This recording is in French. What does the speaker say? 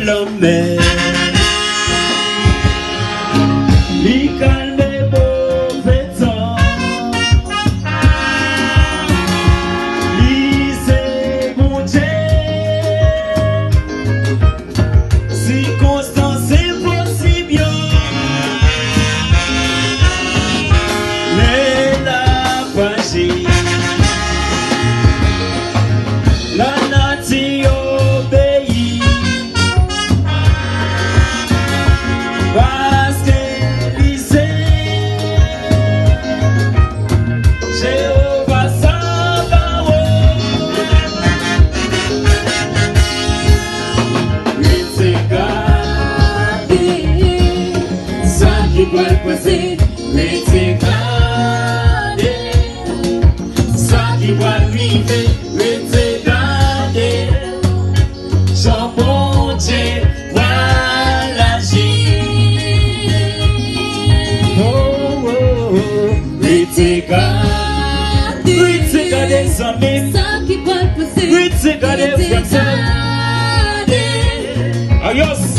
la mer. Li calme mauvais temps. Li c'est mon Dieu. Circonstance impossible. Mais la page. La nature obéit. Parce qu'il sait Jéhovah Sabaoth. Il s'est gardé, ça qui peut le passer. Il s'est gardé, ça qui va arriver. Il s'est gardé, son bon Dieu. Ritse gade zami, ritse gade frate. Ayos.